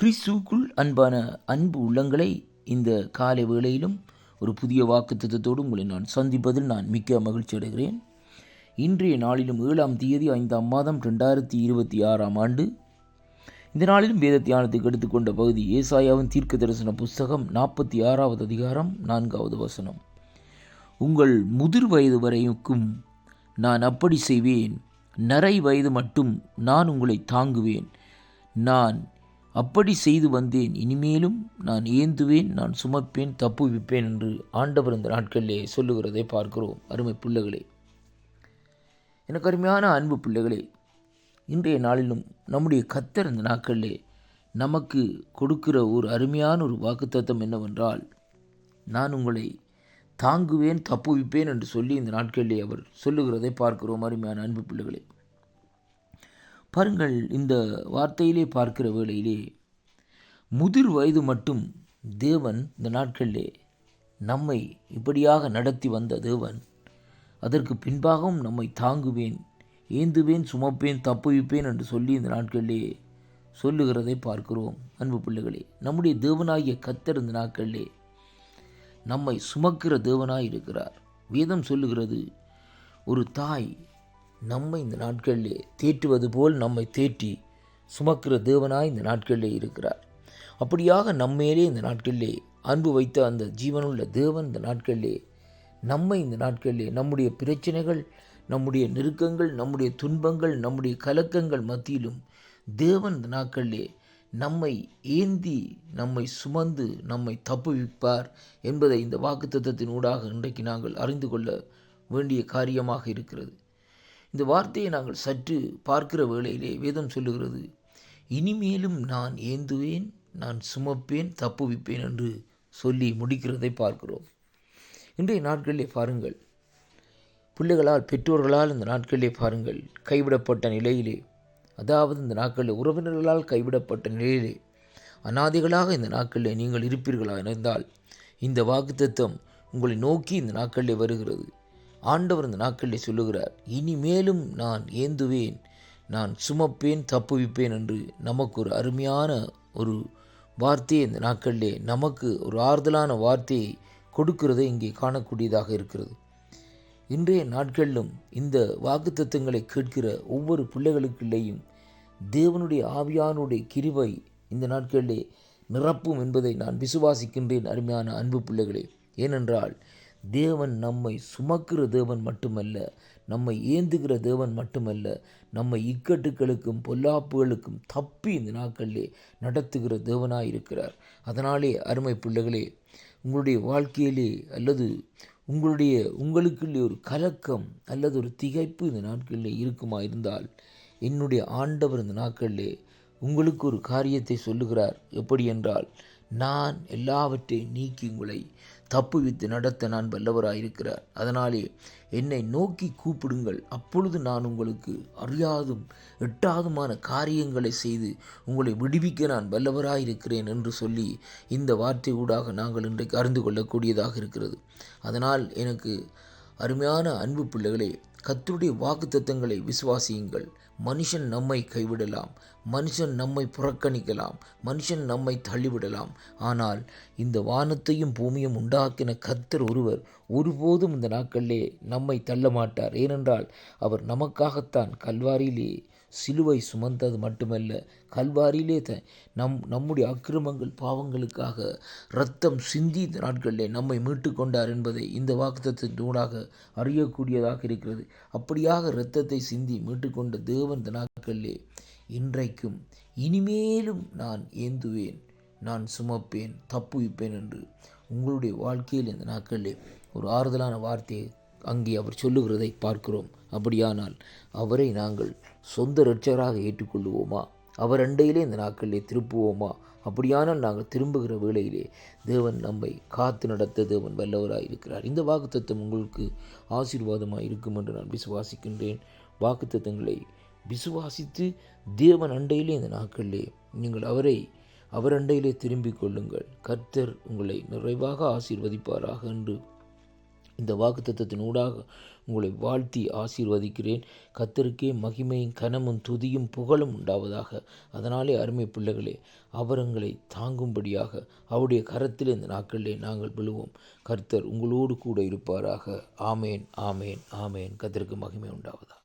கிறிஸ்துவுக்குள் அன்பான அன்பு உள்ளங்களை இந்த காலை வேளையிலும் ஒரு புதிய வாக்குத்தத்தத்தோடு உங்களை நான் சந்திப்பதில் நான் மிக்க மகிழ்ச்சி அடைகிறேன். இன்றைய நாளிலும் 7ஆம் தேதி 5ஆம் மாதம் 2026ஆம் ஆண்டு. இந்த நாளிலும் வேத தியானத்துக்கு எடுத்துக்கொண்ட பகுதி ஏசாயாவின் தீர்க்க தரிசன புஸ்தகம் 46வது அதிகாரம் 4வது வசனம். உங்கள் முதிர் வயது வரைக்கும் நான் அப்படி செய்வேன், நரை வயது மட்டும் நான் உங்களை தாங்குவேன். நான் அப்படி செய்து வந்தேன், இனிமேலும் நான் ஏந்துவேன், நான் சுமப்பேன், தப்புவிப்பேன் என்று ஆண்டவர் இந்த நாட்களிலே சொல்லுகிறதை பார்க்கிறோம். அருமை பிள்ளைகளே, எனக்கு அருமையான அன்பு பிள்ளைகளே, இன்றைய நாளிலும் நம்முடைய கர்த்தர் இந்த நாட்களிலே நமக்கு கொடுக்கிற ஒரு அருமையான ஒரு வாக்குத்தத்தம் என்னவென்றால், நான் உங்களை தாங்குவேன், தப்புவிப்பேன் என்று சொல்லி இந்த நாட்களிலே அவர் சொல்லுகிறதை பார்க்கிறோம். அருமையான அன்பு பிள்ளைகளே, பாருங்கள், இந்த வார்த்தையிலே பார்க்கிற வேளையிலே முதிர் வயது மட்டும் தேவன் இந்த நாட்களிலே நம்மை இப்படியாக நடத்தி வந்த தேவன், அதற்கு பின்பாகவும் நம்மை தாங்குவேன், ஏந்துவேன், சுமப்பேன், தப்புவிப்பேன் என்று சொல்லி இந்த நாட்களிலே சொல்லுகிறதை பார்க்கிறோம். அன்பு பிள்ளைகளே, நம்முடைய தேவனாகிய கர்த்தர் இந்த நாட்களிலே நம்மை சுமக்கிற தேவனாய் இருக்கிறார். வேதம் சொல்லுகிறது, ஒரு தாய் நம்மை இந்த நாட்களிலே தேற்றுவது போல் நம்மை தேற்றி சுமக்கிற தேவனாய் இந்த நாட்களிலே இருக்கிறார். அப்படியாக நம்மேலே இந்த நாட்களிலே அன்பு வைத்த அந்த ஜீவனுள்ள தேவன் இந்த நாட்களிலே நம்மை இந்த நாட்களிலே நம்முடைய பிரச்சனைகள், நம்முடைய நெருக்கங்கள், நம்முடைய துன்பங்கள், நம்முடைய கலக்கங்கள் மத்தியிலும் தேவன் இந்த நாட்களிலே நம்மை ஏந்தி, நம்மை சுமந்து, நம்மை தப்புவிப்பார் என்பதை இந்த வாக்குத்தத்தத்தின் ஊடாக இன்றைக்கு நாங்கள் அறிந்து கொள்ள வேண்டிய காரியமாக இருக்கிறது. இந்த வார்த்தையை நாங்கள் சற்று பார்க்கிற வேளையிலே வேதம் சொல்லுகிறது, இனிமேலும் நான் ஏந்துவேன், நான் சுமப்பேன், தப்புவிப்பேன் என்று சொல்லி முடிக்கிறதை பார்க்கிறோம். இன்றைய நாட்களிலே பாருங்கள், பிள்ளைகளால், பெற்றோர்களால் இந்த நாட்களிலே பாருங்கள் கைவிடப்பட்ட நிலையிலே, அதாவது இந்த நாட்களில் உறவினர்களால் கைவிடப்பட்ட நிலையிலே அநாதிகளாக இந்த நாட்களிலே நீங்கள் இருப்பீர்களா இருந்தால் இந்த வாக்குத்தத்தம் உங்களை நோக்கி இந்த நாட்களிலே வருகிறது. ஆண்டவர் இந்த நாட்களிலே சொல்லுகிறார், இனிமேலும் நான் ஏந்துவேன், நான் சுமப்பேன், தப்புவிப்பேன் என்று நமக்கு ஒரு அருமையான ஒரு வார்த்தையை இந்த நாட்களிலே நமக்கு ஒரு ஆறுதலான வார்த்தையை கொடுக்கிறதை இங்கே காணக்கூடியதாக இருக்கிறது. இன்றைய நாட்களிலும் இந்த வாக்குத்தத்தங்களை கேட்கிற ஒவ்வொரு பிள்ளைகளுக்குள்ளேயும் தேவனுடைய ஆவியானுடைய கிருபை இந்த நாட்களிலே நிரப்பும் என்பதை நான் விசுவாசிக்கின்றேன். அருமையான அன்பு பிள்ளைகளே, ஏனென்றால் தேவன் நம்மை சுமக்கிற தேவன் மட்டுமல்ல, நம்மை ஏந்துகிற தேவன் மட்டுமல்ல, நம்மை இக்கட்டுகளுக்கும் பொல்லாப்புகளுக்கும் தப்பி இந்த நாட்களிலே நடத்துகிற தேவனாயிருக்கிறார். அதனாலே அருமை பிள்ளைகளே, உங்களுடைய வாழ்க்கையிலே அல்லது உங்களுக்குள்ளே ஒரு கலக்கம் அல்லது ஒரு திகைப்பு இந்த நாட்களிலே இருக்குமா இருந்தால், என்னுடைய ஆண்டவர் இந்த நாட்களிலே உங்களுக்கு ஒரு காரியத்தை சொல்லுகிறார். எப்படி என்றால், நான் எல்லாவற்றையும் நீக்கி உங்களை தப்புவித்து நடத்த நான் வல்லவராயிருக்கிறார். அதனாலே என்னை நோக்கி கூப்பிடுங்கள், அப்பொழுது நான் உங்களுக்கு அறியாதும் எட்டாதுமான காரியங்களை செய்து உங்களை விடுவிக்க நான் வல்லவராயிருக்கிறேன் என்று சொல்லி இந்த வார்த்தை ஊடாக நாங்கள் இன்றைக்கு அறிந்து கொள்ளக்கூடியதாக இருக்கிறது. அதனால் எனக்கு அருமையான அன்பு பிள்ளைகளே, கர்த்தருடைய வாக்குத்தத்தங்களை விசுவாசியுங்கள். மனுஷன் நம்மை கைவிடலாம், மனுஷன் நம்மை புறக்கணிக்கலாம், மனுஷன் நம்மை தள்ளிவிடலாம். ஆனால் இந்த வானத்தையும் பூமியும் உண்டாக்கின கர்த்தர் ஒருவர் ஒருபோதும் இந்த நாட்களிலே நம்மை தள்ள மாட்டார். ஏனென்றால் அவர் நமக்காகத்தான் கல்வாரியிலே சிலுவை சுமந்தது மட்டுமல்ல, கல்வாரியிலே நம்முடைய அக்கிரமங்கள் பாவங்களுக்காக இரத்தம் சிந்தி இந்த நாட்களிலே நம்மை மீட்டு கொண்டார் என்பதை இந்த வாக்குத்தத்தத்தினூடாக அறியக்கூடியதாக இருக்கிறது. அப்படியாக இரத்தத்தை சிந்தி மீட்டு கொண்ட தேவன் இந்த நாட்களிலே இன்றைக்கும் இனிமேலும் நான் ஏந்துவேன், நான் சுமப்பேன், தப்புவிப்பேன் என்று உங்களுடைய வாழ்க்கையில் இந்த நாட்களிலே ஒரு ஆறுதலான வார்த்தையை அங்கே அவர் சொல்லுகிறதை பார்க்கிறோம். அப்படியானால் அவரை நாங்கள் சொந்த இரட்சகராக ஏற்றுக்கொள்ளுவோமா? அவர் அண்டையிலே இந்த நாட்களிலே திருப்புவோமா? அப்படியானால் நாங்கள் திரும்புகிற வேளையிலே தேவன் நம்மை காத்து நடத்த தேவன் வல்லவராக இருக்கிறார். இந்த வாக்குத்தத்தம் உங்களுக்கு ஆசீர்வாதமாக இருக்கும் என்று நான் விசுவாசிக்கின்றேன். வாக்குத்தத்தங்களை விசுவாசித்து தேவன் அண்டையிலே இந்த நாட்களிலே நீங்கள் அவர் அண்டையிலே திரும்பிக் கொள்ளுங்கள். கர்த்தர் உங்களை நிறைவாக ஆசீர்வதிப்பாராக என்று இந்த வாக்குத்தத்தத்தின் ஊடாக உங்களை வாழ்த்தி ஆசீர்வதிக்கிறேன். கர்த்தருக்கே மகிமையும் கனமும் துதியும் புகழும் உண்டாவதாக. அதனாலே அருமை பிள்ளைகளே, அவரங்களை தாங்கும்படியாக அவருடைய கரத்தில் இந்த நாட்களிலே நாங்கள் விழுவோம். கர்த்தர் உங்களோடு கூட இருப்பாராக. ஆமேன், ஆமேன், ஆமேன். கர்த்தருக்கு மகிமை உண்டாவதாக.